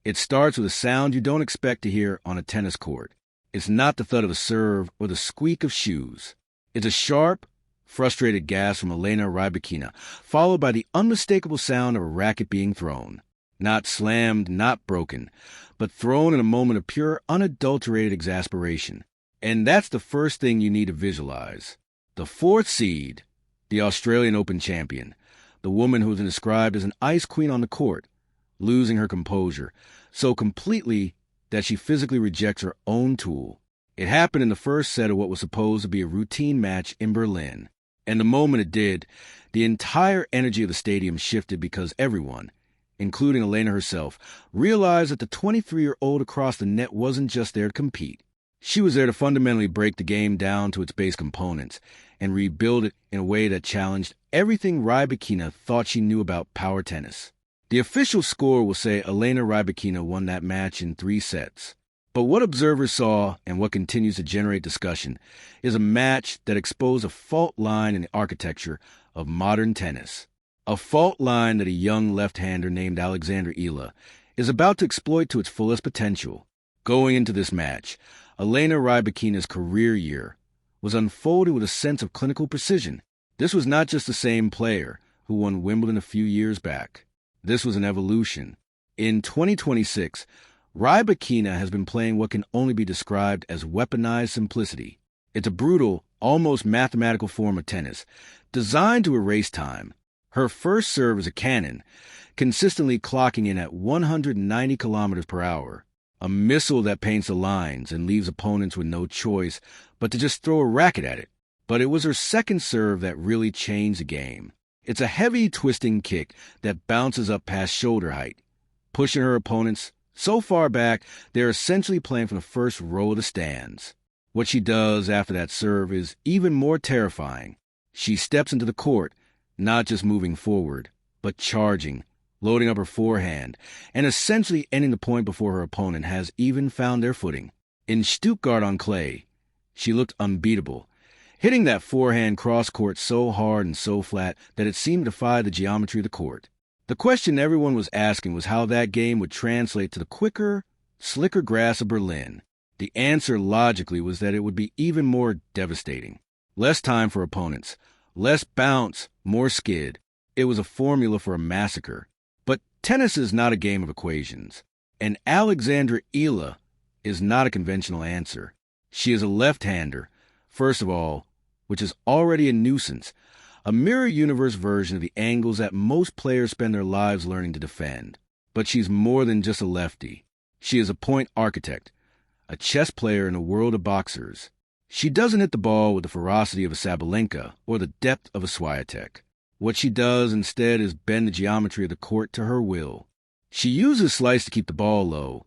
It starts with a sound you don't expect to hear on a tennis court. It's not the thud of a serve or the squeak of shoes. It's a sharp, frustrated gasp from Elena Rybakina, followed by the unmistakable sound of a racket being thrown. Not slammed, not broken, but thrown in a moment of pure, unadulterated exasperation. And that's the first thing you need to visualize. The fourth seed, the Australian Open champion, the woman who has been described as an ice queen on the court, losing her composure so completely that she physically rejects her own tool. It happened in the first set of what was supposed to be a routine match in Berlin. And the moment it did, the entire energy of the stadium shifted because everyone, including Elena herself, realized that the 23-year-old across the net wasn't just there to compete. She was there to fundamentally break the game down to its base components and rebuild it in a way that challenged everything Rybakina thought she knew about power tennis. The official score will say Elena Rybakina won that match in 3 sets. But what observers saw, and what continues to generate discussion, is a match that exposed a fault line in the architecture of modern tennis. A fault line that a young left-hander named Alex Eala is about to exploit to its fullest potential. Going into this match, Elena Rybakina's career year was unfolded with a sense of clinical precision. This was not just the same player who won Wimbledon a few years back. This was an evolution. In 2026, Rybakina has been playing what can only be described as weaponized simplicity. It's a brutal, almost mathematical form of tennis, designed to erase time. Her first serve is a cannon, consistently clocking in at 190 kilometers per hour. A missile that paints the lines and leaves opponents with no choice but to just throw a racket at it. But it was her second serve that really changed the game. It's a heavy, twisting kick that bounces up past shoulder height, pushing her opponents so far back they're essentially playing from the first row of the stands. What she does after that serve is even more terrifying. She steps into the court, not just moving forward, but charging, loading up her forehand, and essentially ending the point before her opponent has even found their footing. In Stuttgart on clay, she looked unbeatable, hitting that forehand cross-court so hard and so flat that it seemed to defy the geometry of the court. The question everyone was asking was how that game would translate to the quicker, slicker grass of Berlin. The answer logically was that it would be even more devastating. Less time for opponents, less bounce, more skid. It was a formula for a massacre. But tennis is not a game of equations, and Alex Eala is not a conventional answer. She is a left-hander, first of all, which is already a nuisance, a mirror universe version of the angles that most players spend their lives learning to defend. But she's more than just a lefty. She is a point architect, a chess player in a world of boxers. She doesn't hit the ball with the ferocity of a Sabalenka or the depth of a Swiatek. What she does instead is bend the geometry of the court to her will. She uses slice to keep the ball low,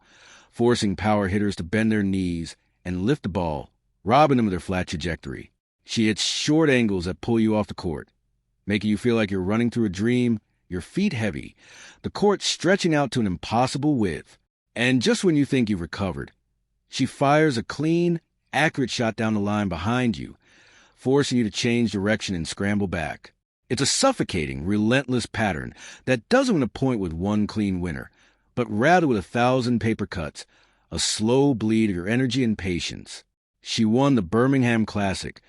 forcing power hitters to bend their knees and lift the ball, robbing them of their flat trajectory. She hits short angles that pull you off the court, making you feel like you're running through a dream, your feet heavy, the court stretching out to an impossible width. And just when you think you've recovered, she fires a clean, accurate shot down the line behind you, forcing you to change direction and scramble back. It's a suffocating, relentless pattern that doesn't win a point with one clean winner, but rather with 1,000 paper cuts, a slow bleed of your energy and patience. She won the Birmingham Classic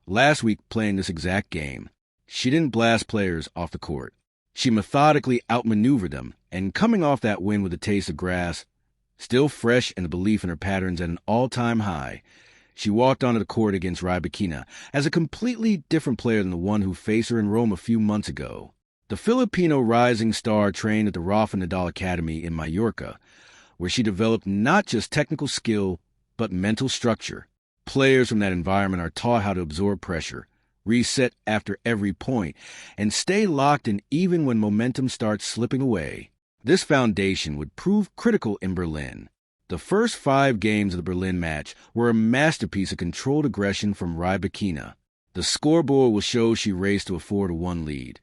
last week playing this exact game. She didn't blast players off the court. She methodically outmaneuvered them, and coming off that win with a taste of grass, still fresh and the belief in her patterns at an all-time high, she walked onto the court against Rybakina as a completely different player than the one who faced her in Rome a few months ago. The Filipino rising star trained at the Rafa Nadal Academy in Mallorca, where she developed not just technical skill, but mental structure. Players from that environment are taught how to absorb pressure, reset after every point, and stay locked in even when momentum starts slipping away. This foundation would prove critical in Berlin. The first 5 games of the Berlin match were a masterpiece of controlled aggression from Rybakina. The scoreboard will show she raced to a 4-1 lead,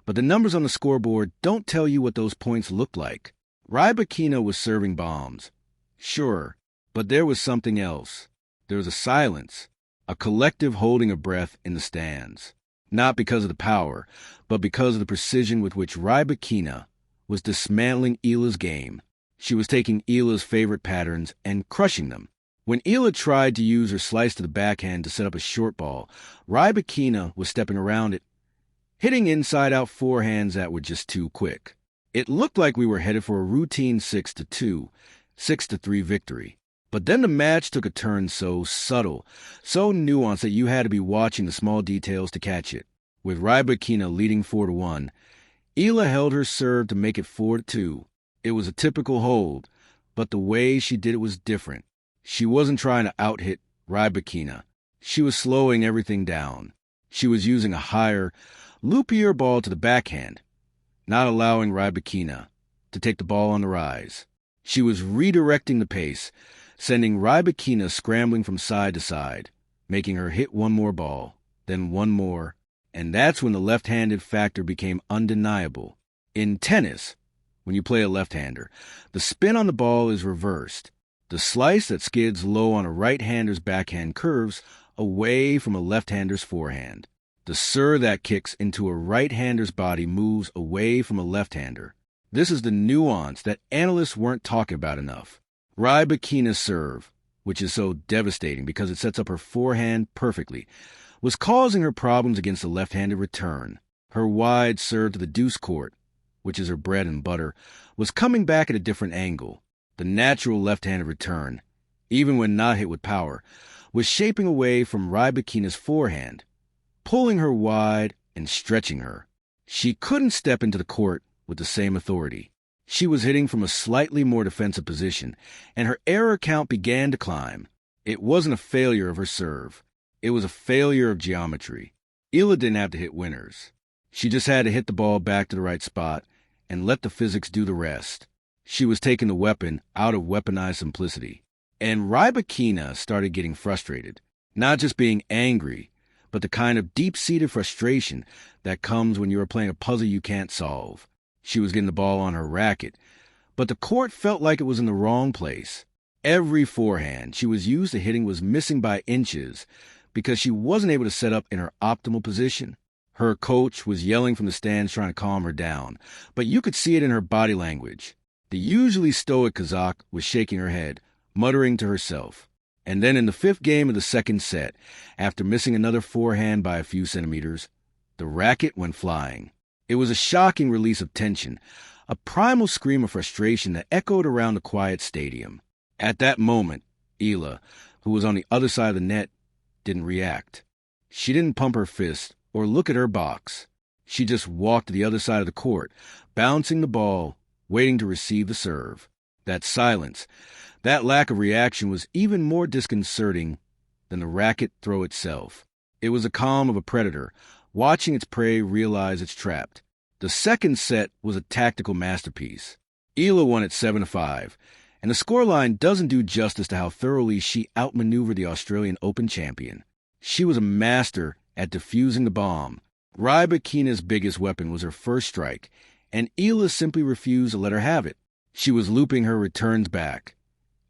but the numbers on the scoreboard don't tell you what those points looked like. Rybakina was serving bombs. Sure, but there was something else. There was a silence, a collective holding of breath in the stands. Not because of the power, but because of the precision with which Rybakina was dismantling Eala's game. She was taking Eala's favorite patterns and crushing them. When Eala tried to use her slice to the backhand to set up a short ball, Rybakina was stepping around it, hitting inside-out forehands that were just too quick. It looked like we were headed for a routine 6-2, 6-3 victory. But then the match took a turn so subtle, so nuanced that you had to be watching the small details to catch it. With Rybakina leading 4-1, Eala held her serve to make it 4-2. It was a typical hold, but the way she did it was different. She wasn't trying to out-hit Rybakina. She was slowing everything down. She was using a higher, loopier ball to the backhand, not allowing Rybakina to take the ball on the rise. She was redirecting the pace, sending Rybakina scrambling from side to side, making her hit one more ball, then one more, and that's when the left-handed factor became undeniable. In tennis, when you play a left-hander, the spin on the ball is reversed. The slice that skids low on a right-hander's backhand curves away from a left-hander's forehand. The serve that kicks into a right-hander's body moves away from a left-hander. This is the nuance that analysts weren't talking about enough. Rybakina's serve, which is so devastating because it sets up her forehand perfectly, was causing her problems against the left-handed return. Her wide serve to the deuce court, which is her bread and butter, was coming back at a different angle. The natural left-handed return, even when not hit with power, was shaping away from Rybakina's forehand, pulling her wide and stretching her. She couldn't step into the court with the same authority. She was hitting from a slightly more defensive position, and her error count began to climb. It wasn't a failure of her serve. It was a failure of geometry. Eala didn't have to hit winners. She just had to hit the ball back to the right spot and let the physics do the rest. She was taking the weapon out of weaponized simplicity. And Rybakina started getting frustrated, not just being angry, but the kind of deep-seated frustration that comes when you are playing a puzzle you can't solve. She was getting the ball on her racket, but the court felt like it was in the wrong place. Every forehand she was used to hitting was missing by inches because she wasn't able to set up in her optimal position. Her coach was yelling from the stands trying to calm her down, but you could see it in her body language. The usually stoic Kazakh was shaking her head, muttering to herself. And then in the fifth game of the second set, after missing another forehand by a few centimeters, the racket went flying. It was a shocking release of tension, a primal scream of frustration that echoed around the quiet stadium. At that moment, Eala, who was on the other side of the net, didn't react. She didn't pump her fist or look at her box. She just walked to the other side of the court, bouncing the ball, waiting to receive the serve. That silence, that lack of reaction was even more disconcerting than the racket throw itself. It was the calm of a predator, watching its prey realize it's trapped. The second set was a tactical masterpiece. Eala won at 7-5, and the scoreline doesn't do justice to how thoroughly she outmaneuvered the Australian Open champion. She was a master at defusing the bomb. Rybakina's biggest weapon was her first strike, and Eala simply refused to let her have it. She was looping her returns back,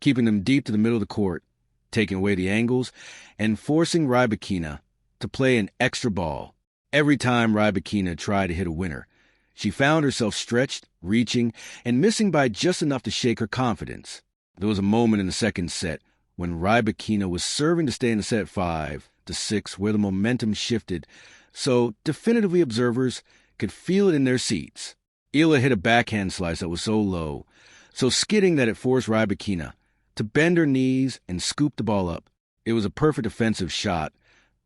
keeping them deep to the middle of the court, taking away the angles, and forcing Rybakina to play an extra ball. Every time Rybakina tried to hit a winner, she found herself stretched, reaching, and missing by just enough to shake her confidence. There was a moment in the second set when Rybakina was serving to stay in the set 5-6 where the momentum shifted, so definitively observers could feel it in their seats. Eala hit a backhand slice that was so low, so skidding that it forced Rybakina to bend her knees and scoop the ball up. It was a perfect offensive shot,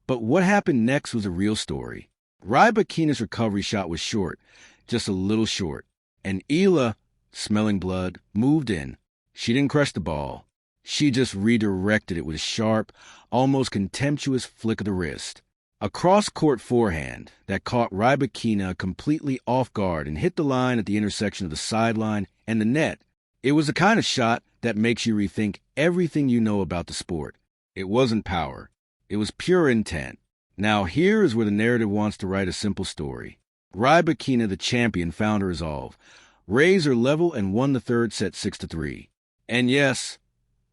but what happened next was a real story. Rybakina's recovery shot was short, just a little short, and Eala, smelling blood, moved in. She didn't crush the ball. She just redirected it with a sharp, almost contemptuous flick of the wrist. A cross-court forehand that caught Rybakina completely off guard and hit the line at the intersection of the sideline and the net. It was the kind of shot that makes you rethink everything you know about the sport. It wasn't power. It was pure intent. Now here is where the narrative wants to write a simple story. Rybakina, the champion, found her resolve, raised her level, and won the third set 6-3. And yes,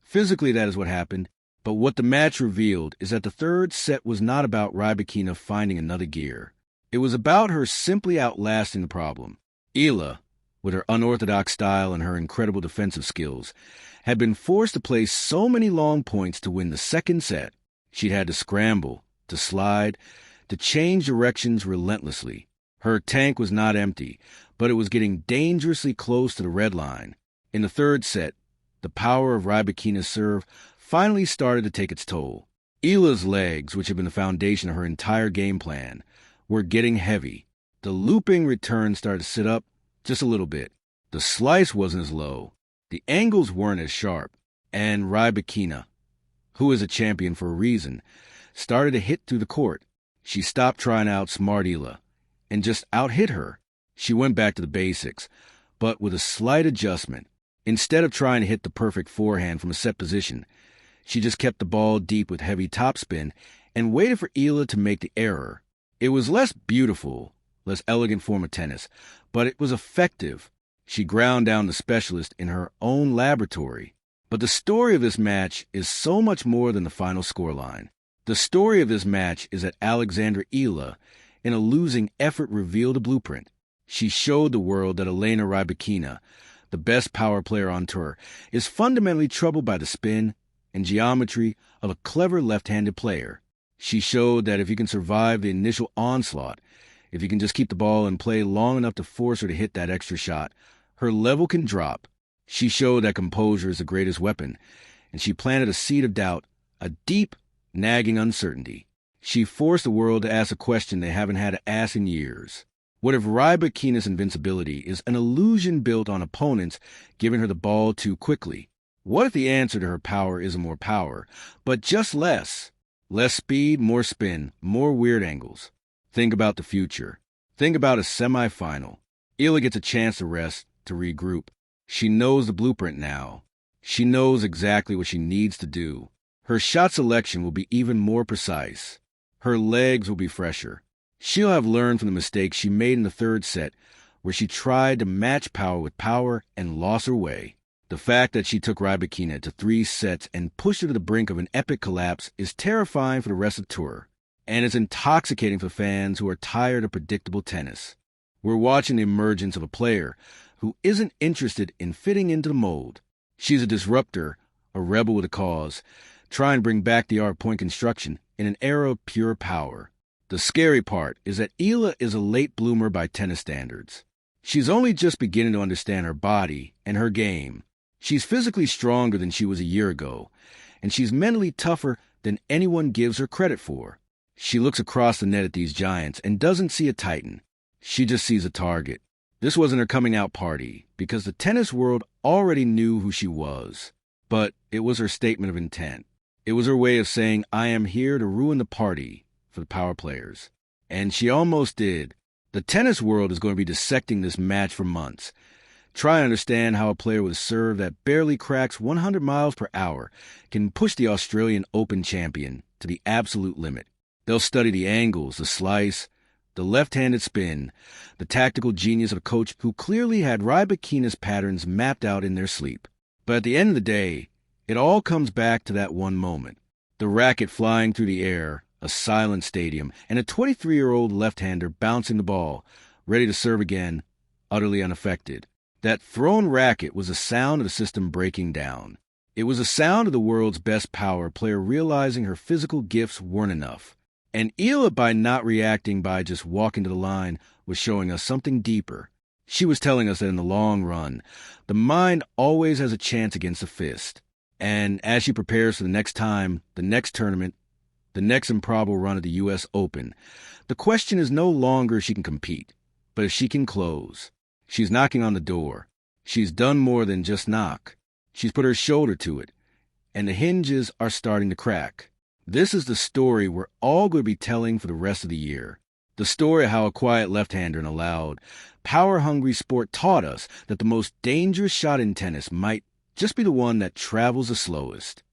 physically that is what happened, but what the match revealed is that the third set was not about Rybakina finding another gear. It was about her simply outlasting the problem. Eala, with her unorthodox style and her incredible defensive skills, had been forced to play so many long points to win the second set. She'd had to scramble, to slide, to change directions relentlessly. Her tank was not empty, but it was getting dangerously close to the red line. In the third set, the power of Rybakina's serve finally started to take its toll. Eala's legs, which had been the foundation of her entire game plan, were getting heavy. The looping return started to sit up just a little bit. The slice wasn't as low. The angles weren't as sharp. And Rybakina, who is a champion for a reason, started to hit through the court. She stopped trying to outsmart Eala and just out-hit her. She went back to the basics, but with a slight adjustment. Instead of trying to hit the perfect forehand from a set position, she just kept the ball deep with heavy topspin and waited for Eala to make the error. It was less beautiful, less elegant form of tennis, but it was effective. She ground down the specialist in her own laboratory. But the story of this match is so much more than the final scoreline. The story of this match is that Alex Eala, in a losing effort, revealed a blueprint. She showed the world that Elena Rybakina, the best power player on tour, is fundamentally troubled by the spin and geometry of a clever left-handed player. She showed that if you can survive the initial onslaught, if you can just keep the ball in play long enough to force her to hit that extra shot, her level can drop. She showed that composure is the greatest weapon, and she planted a seed of doubt, a deep, nagging uncertainty. She forced the world to ask a question they haven't had to ask in years. What if Rybakina's invincibility is an illusion built on opponents giving her the ball too quickly? What if the answer to her power isn't more power, but just less? Less speed, more spin, more weird angles. Think about the future. Think about a semifinal. Eala gets a chance to rest, to regroup. She knows the blueprint now. She knows exactly what she needs to do. Her shot selection will be even more precise. Her legs will be fresher. She'll have learned from the mistakes she made in the third set, where she tried to match power with power and lost her way. The fact that she took Rybakina to 3 sets and pushed her to the brink of an epic collapse is terrifying for the rest of the tour, and it's intoxicating for fans who are tired of predictable tennis. We're watching the emergence of a player who isn't interested in fitting into the mold. She's a disruptor, a rebel with a cause, trying to bring back the art of point construction in an era of pure power. The scary part is that Eala is a late bloomer by tennis standards. She's only just beginning to understand her body and her game. She's physically stronger than she was a year ago, and she's mentally tougher than anyone gives her credit for. She looks across the net at these giants and doesn't see a titan. She just sees a target. This wasn't her coming out party, because the tennis world already knew who she was. But it was her statement of intent. It was her way of saying, I am here to ruin the party for the power players. And she almost did. The tennis world is going to be dissecting this match for months. Try and understand how a player with a serve that barely cracks 100 miles per hour can push the Australian Open champion to the absolute limit. They'll study the angles, the slice, the left-handed spin, the tactical genius of a coach who clearly had Rybakina's patterns mapped out in their sleep. But at the end of the day, it all comes back to that one moment. The racket flying through the air, a silent stadium, and a 23-year-old left-hander bouncing the ball, ready to serve again, utterly unaffected. That thrown racket was the sound of the system breaking down. It was the sound of the world's best power player realizing her physical gifts weren't enough. And Eala, by not reacting by just walking to the line, was showing us something deeper. She was telling us that in the long run, the mind always has a chance against the fist. And as she prepares for the next time, the next tournament, the next improbable run at the U.S. Open, the question is no longer if she can compete, but if she can close. She's knocking on the door. She's done more than just knock. She's put her shoulder to it, and the hinges are starting to crack. This is the story we're all going to be telling for the rest of the year. The story of how a quiet left-hander in a loud, power-hungry sport taught us that the most dangerous shot in tennis might just be the one that travels the slowest.